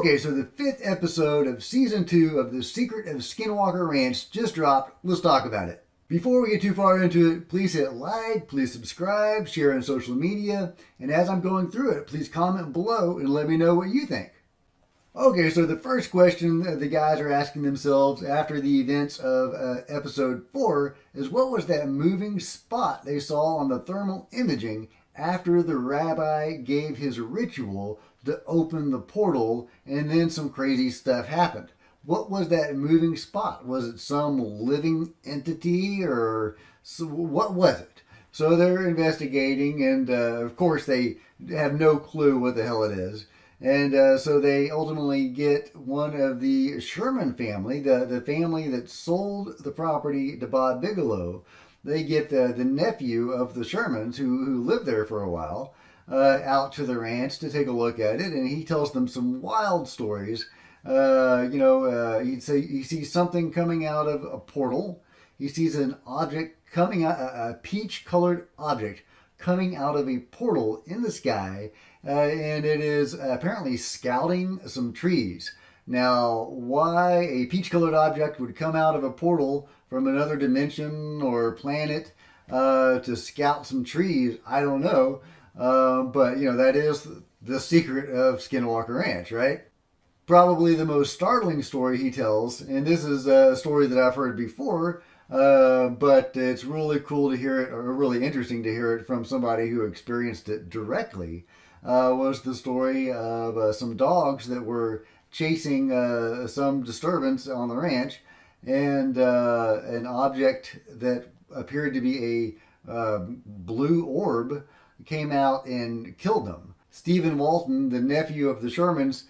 Okay, so the 5th episode of Season 2 of The Secret of Skinwalker Ranch just dropped. Let's talk about it. Before we get too far into it, please hit like, please subscribe, share on social media, and as I'm going through it, please comment below and let me know what you think. Okay, so the first question the guys are asking themselves after the events of episode 4 is, what was that moving spot they saw on the thermal imaging after the rabbi gave his ritual to open the portal and then some crazy stuff happened? What was that moving spot? Was it some living entity or what was it? So they're investigating, and of course they have no clue what the hell it is. And so they ultimately get one of the Sherman family, the family that sold the property to Bob Bigelow. They get the nephew of the Shermans who lived there for a while out to the ranch to take a look at it. And he tells them some wild stories. He sees something coming out of a portal. He sees an object coming out, a peach-colored object coming out of a portal in the sky. And it is apparently scouting some trees. Now, why a peach-colored object would come out of a portal from another dimension or planet to scout some trees, I don't know. But, that is the secret of Skinwalker Ranch, right? Probably the most startling story he tells, and this is a story that I've heard before, but it's really cool to hear it, or really interesting to hear it from somebody who experienced it directly. Was the story of some dogs that were chasing some disturbance on the ranch, and an object that appeared to be a blue orb came out and killed them. Stephen Walton, the nephew of the Shermans,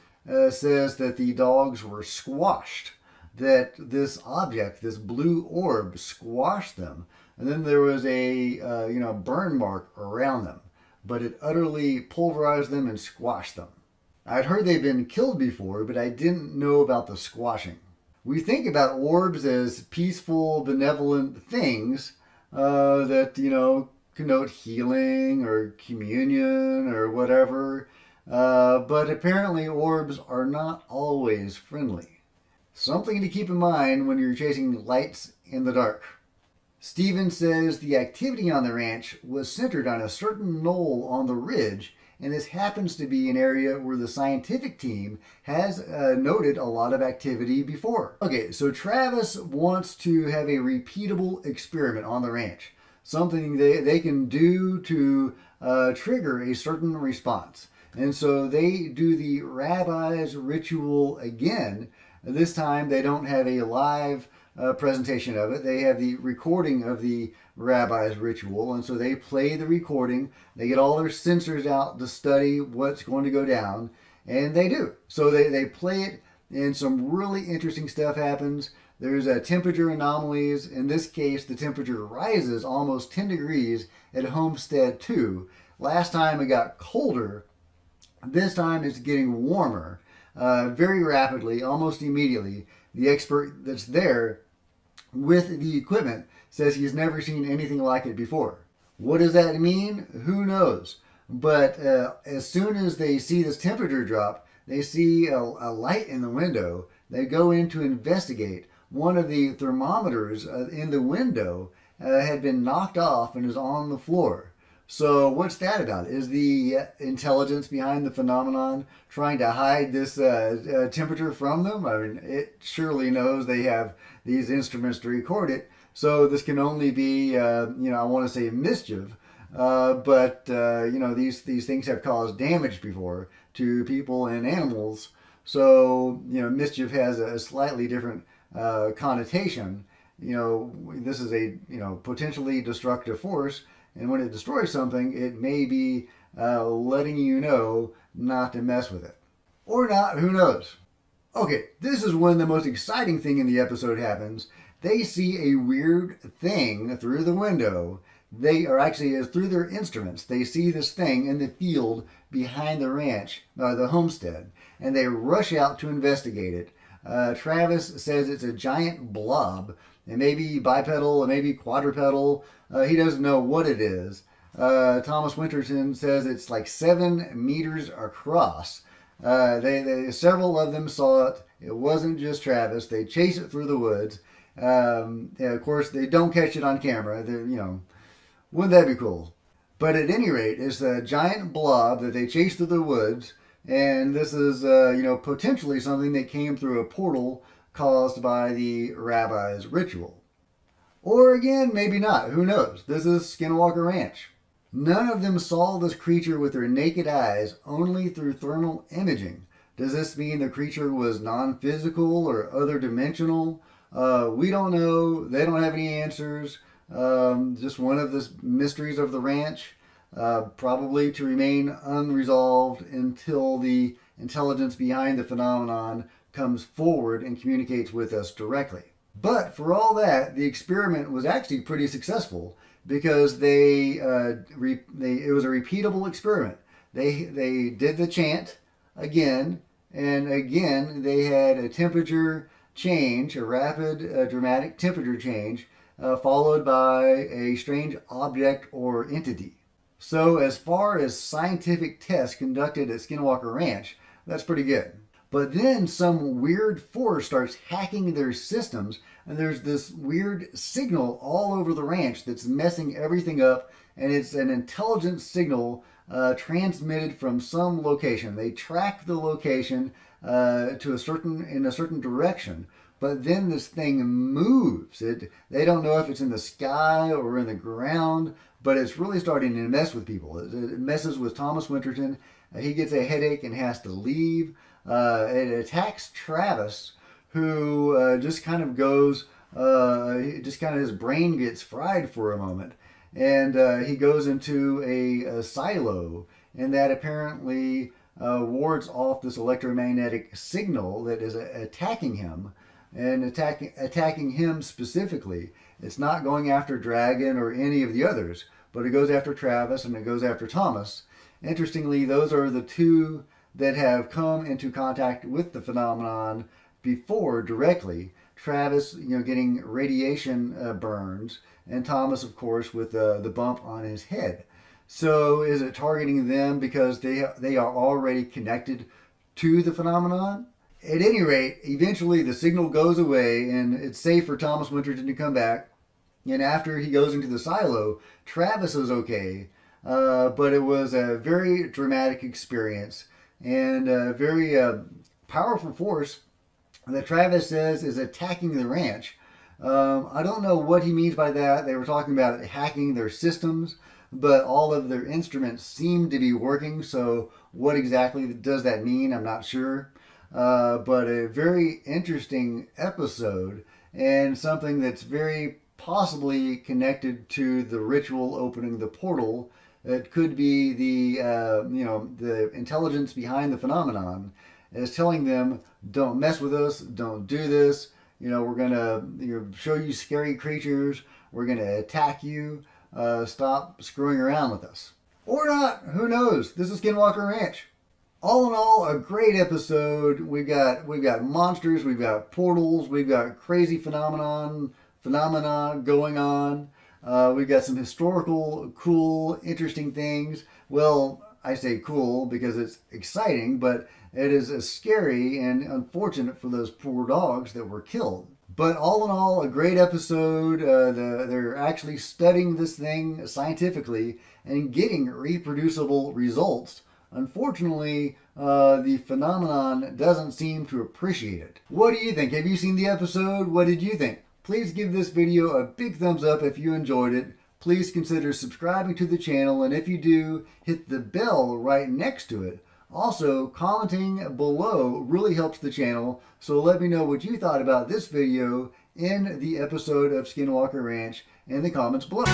says that the dogs were squashed, that this object, this blue orb, squashed them, and then there was a burn mark around them. But it utterly pulverized them and squashed them. I'd heard they'd been killed before, but I didn't know about the squashing. We think about orbs as peaceful, benevolent things that, connote healing or communion or whatever. But apparently orbs are not always friendly. Something to keep in mind when you're chasing lights in the dark. Stephen says the activity on the ranch was centered on a certain knoll on the ridge, and this happens to be an area where the scientific team has noted a lot of activity before. Okay, so Travis wants to have a repeatable experiment on the ranch, something they can do to trigger a certain response. And so they do the rabbi's ritual again. This time they don't have a live presentation of it. They have the recording of the rabbi's ritual, and so they play the recording. They get all their sensors out to study what's going to go down, and they do. So they play it, and some really interesting stuff happens. There's a temperature anomalies. In this case, the temperature rises almost 10 degrees at Homestead 2. Last time it got colder. This time it's getting warmer very rapidly, almost immediately. The expert that's there with the equipment says he's never seen anything like it before. What does that mean? Who knows? But as soon as they see this temperature drop, they see a light in the window. They go in to investigate. One of the thermometers in the window had been knocked off and is on the floor. So what's that about? Is the intelligence behind the phenomenon trying to hide this temperature from them? I mean, it surely knows they have these instruments to record it. So this can only be, I want to say mischief. But these things have caused damage before to people and animals. So, mischief has a slightly different connotation. This is a, potentially destructive force. And when it destroys something, it may be letting you know not to mess with it. Or not, who knows? Okay, this is when the most exciting thing in the episode happens. They see a weird thing through the window. Through their instruments. They see this thing in the field behind the ranch, the homestead, and they rush out to investigate it. Travis says it's a giant blob. It may be bipedal, it may be quadrupedal. He doesn't know what it is. Thomas Winterson says it's like 7 meters across. Several of them saw it. It wasn't just Travis. They chase it through the woods. Yeah, of course, they don't catch it on camera. Wouldn't that be cool? But at any rate, it's a giant blob that they chase through the woods, and this is, potentially something that came through a portal caused by the rabbi's ritual. Or again, maybe not. Who knows? This is Skinwalker Ranch. None of them saw this creature with their naked eyes, only through thermal imaging. Does this mean the creature was non-physical or other dimensional? We don't know. They don't have any answers. Just one of the mysteries of the ranch, probably to remain unresolved until the intelligence behind the phenomenon comes forward and communicates with us directly. But for all that, the experiment was actually pretty successful because it was a repeatable experiment. They did the chant again, and again they had a temperature change, a rapid, dramatic temperature change, followed by a strange object or entity. So as far as scientific tests conducted at Skinwalker Ranch, that's pretty good. But then some weird force starts hacking their systems, and there's this weird signal all over the ranch that's messing everything up, and it's an intelligent signal transmitted from some location. They track the location in a certain direction, but then this thing moves. They don't know if it's in the sky or in the ground, but it's really starting to mess with people. It messes with Thomas Winterton. He gets a headache and has to leave. It attacks Travis, who just kind of goes, his brain gets fried for a moment, and he goes into a silo, and that apparently wards off this electromagnetic signal that is attacking him, and attacking him specifically. It's not going after Dragon or any of the others, but it goes after Travis and it goes after Thomas. Interestingly, those are the two that have come into contact with the phenomenon before directly. Travis, getting radiation burns, and Thomas, of course, with the bump on his head. So is it targeting them because they are already connected to the phenomenon? At any rate, eventually the signal goes away, and it's safe for Thomas Winterton to come back. And after he goes into the silo, Travis is okay, but it was a very dramatic experience and a very powerful force that Travis says is attacking the ranch. I don't know what he means by that. They were talking about hacking their systems, but all of their instruments seem to be working, so what exactly does that mean? I'm not sure. But a very interesting episode, and something that's very possibly connected to the ritual opening the portal. It could be the intelligence behind the phenomenon is telling them, don't mess with us, don't do this. We're going to show you scary creatures. We're going to attack you. Stop screwing around with us. Or not. Who knows? This is Skinwalker Ranch. All in all, a great episode. We've got monsters. We've got portals. We've got crazy phenomena going on. We've got some historical, cool, interesting things. Well, I say cool because it's exciting, but it is scary and unfortunate for those poor dogs that were killed. But all in all, a great episode. They're actually studying this thing scientifically and getting reproducible results. Unfortunately, the phenomenon doesn't seem to appreciate it. What do you think? Have you seen the episode? What did you think? Please give this video a big thumbs up if you enjoyed it. Please consider subscribing to the channel, and if you do, hit the bell right next to it. Also, commenting below really helps the channel, so let me know what you thought about this video in the episode of Skinwalker Ranch in the comments below.